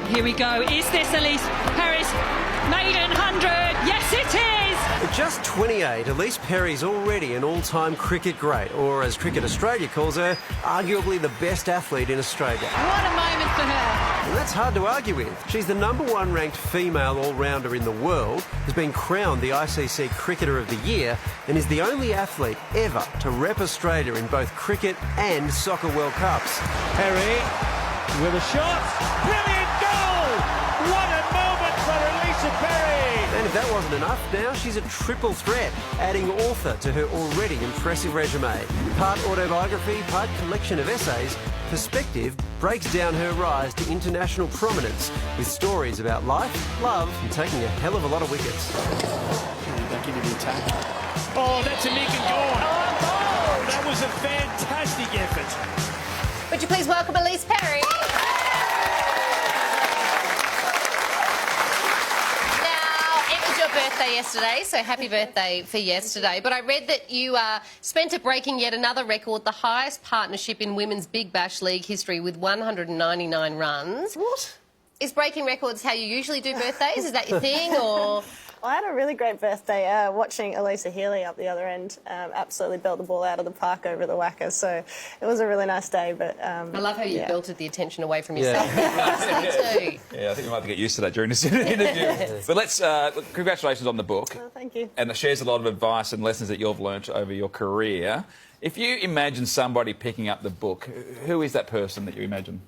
Here we go. Is this Ellyes Perry's maiden 100? Yes, it is! At just 28, Ellyes Perry's already an all-time cricket great, or as Cricket Australia calls her, arguably the best athlete in Australia. What a moment for her. And that's hard to argue with. She's the #1 ranked female all-rounder in the world, has been crowned the ICC Cricketer of the Year, and is the only athlete ever to rep Australia in both cricket and soccer World Cups. Perry with a shot. Brilliant goal! What a moment for Ellyes Perry! And if that wasn't enough, now she's a triple threat, adding author to her already impressive resume. Part autobiography, part collection of essays, Perspective breaks down her rise to international prominence with stories about life, love, and taking a hell of a lot of wickets. Back into the attack. Oh, that's a nick and gone. Oh, that was a fantastic effort. Would you please welcome Ellyes Perry? Birthday yesterday, so happy birthday for yesterday. But I read that you spent it breaking yet another record, the highest partnership in Women's Big Bash League history with 199 runs. What? Is breaking records how you usually do birthdays? Is that your thing, or...? Well, I had a really great birthday watching Ellyes Healy up the other end absolutely belt the ball out of the park over the whacker, so it was a really nice day. But I love how you belted the attention away from yourself. Too. Yeah, I think we might have to get used to that during this interview. But let's, congratulations on the book. Oh, thank you. And it shares a lot of advice and lessons that you've learnt over your career. If you imagine somebody picking up the book, who is that person that you imagine?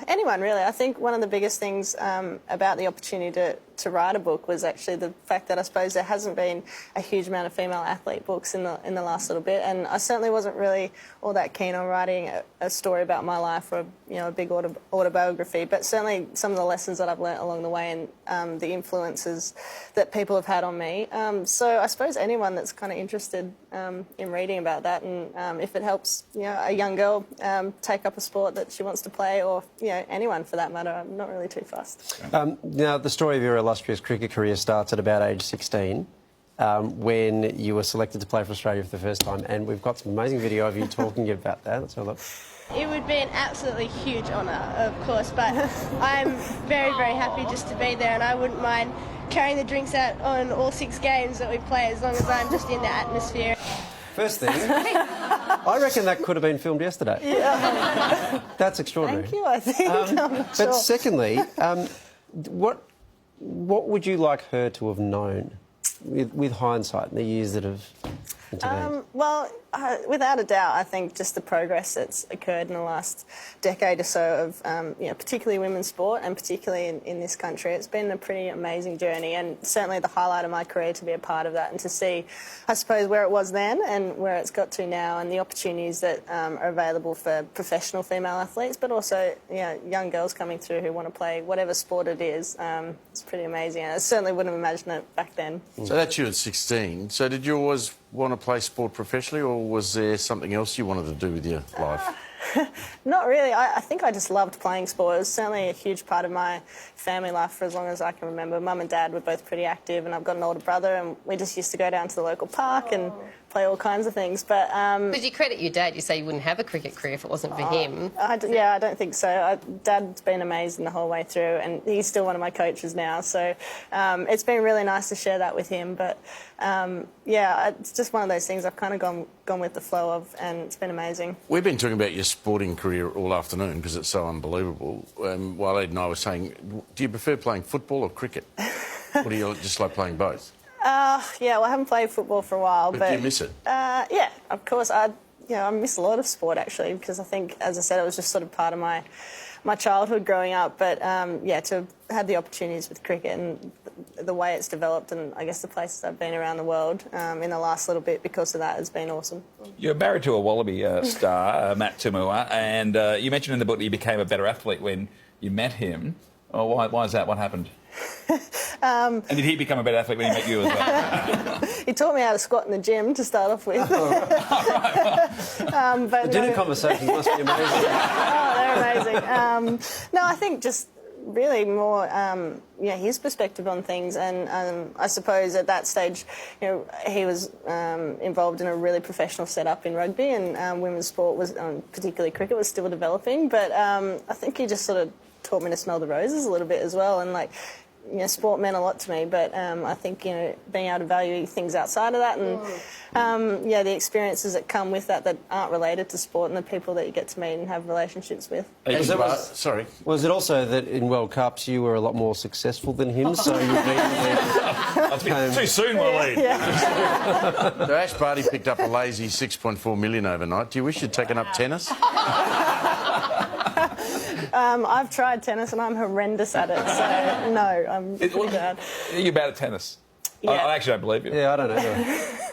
Anyone really. I think one of the biggest things about the opportunity to write a book was actually the fact that I suppose there hasn't been a huge amount of female athlete books in the last little bit, and I certainly wasn't really all that keen on writing a story about my life or a big autobiography, but certainly some of the lessons that I've learnt along the way and the influences that people have had on me. So I suppose anyone that's kind of interested in reading about that, and if it helps a young girl take up a sport that she wants to play, or anyone for that matter, I'm not really too fussed. Now, the story of your illustrious cricket career starts at about age 16 when you were selected to play for Australia for the first time, and we've got some amazing video of you talking about that. Let's have a look. It would be an absolutely huge honour, of course, but I'm very, very happy just to be there, and I wouldn't mind carrying the drinks out on all 6 games that we play as long as I'm just in the atmosphere. First thing, I reckon that could have been filmed yesterday. Yeah. That's extraordinary. Thank you, I think. I'm not sure. But secondly, what would you like her to have known with hindsight in the years that have intervened? Well, without a doubt, I think just the progress that's occurred in the last decade or so of, particularly women's sport, and particularly in this country, it's been a pretty amazing journey, and certainly the highlight of my career to be a part of that, and to see, I suppose, where it was then and where it's got to now, and the opportunities that are available for professional female athletes, but also young girls coming through who want to play whatever sport it is. It's pretty amazing, and I certainly wouldn't have imagined it back then. So that's you at 16. So did you always want to play sport professionally, or was there something else you wanted to do with your life? Not really. I think I just loved playing sport. It was certainly a huge part of my family life for as long as I can remember. Mum and Dad were both pretty active, and I've got an older brother, and we just used to go down to the local park and play all kinds of things. But you credit your dad. You say you wouldn't have a cricket career if it wasn't for him. I don't think so. Dad's been amazing the whole way through, and he's still one of my coaches now. So it's been really nice to share that with him. But it's just one of those things I've kind of gone with the flow of, and it's been amazing. We've been talking about your sporting career all afternoon because it's so unbelievable. While Ed and I were saying, do you prefer playing football or cricket? Or do you just like playing both? Well, I haven't played football for a while, but do you miss it? Yeah, of course. I miss a lot of sport, actually, because I think, as I said, it was just sort of part of my childhood growing up. But, to have the opportunities with cricket and the way it's developed, and I guess the places I've been around the world in the last little bit because of that has been awesome. You're married to a Wallaby star, Matt Tumua, and you mentioned in the book that you became a better athlete when you met him. Oh, why is that? What happened? And did he become a better athlete when he met you as well? He taught me how to squat in the gym to start off with. But the dinner conversations must be amazing. Oh, they're amazing. No, I think just really more, his perspective on things, and I suppose at that stage, he was involved in a really professional setup in rugby, and women's sport was, particularly cricket, was still developing. But I think he just sort of taught me to smell the roses a little bit as well, and like, you know, sport meant a lot to me, but I think, you know, being able to value things outside of that and, yeah, the experiences that come with that aren't related to sport and the people that you get to meet and have relationships with. Sorry. Was it also that in World Cups you were a lot more successful than him, so you That's a bit too soon, Waleed. Yeah. So Ash Barty picked up a lazy $6.4 million overnight. Do you wish you'd taken up tennis? I've tried tennis and I'm horrendous at it, so no, I'm pretty bad. Are you bad at tennis? Yeah. I actually don't believe you. Yeah, I don't know.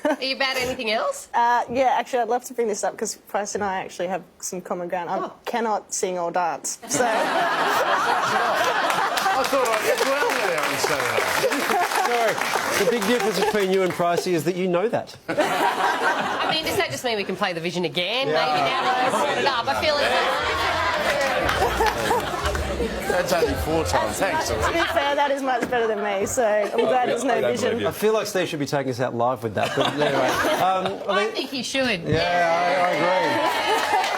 Are you bad at anything else? Yeah, actually, I'd love to bring this up because Price and I actually have some common ground. I cannot sing or dance, so... I thought I'd get well there on Saturday. Sorry, the big difference between you and Pricey is that you know that. I mean, does that just mean we can play the Vision again? Maybe now that we've brought it up. I feel That's only 4 times. Thanks, To be fair, that is much better than me, so I'm glad there's no I don't vision. believe you. I feel like Steve should be taking us out live with that, but anyway. I think he should. Yeah, I agree.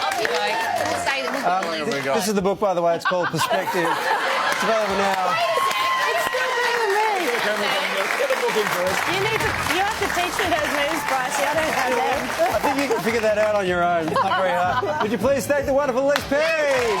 Off you go. We'll say that we'll Here we go. This is the book, by the way. It's called Perspective. It's available now. It's still better than me. You have to teach me those moves, Pricey. I don't know them. I think you can figure that out on your own. Not very hard. Would you please thank the wonderful Ellyes Perry?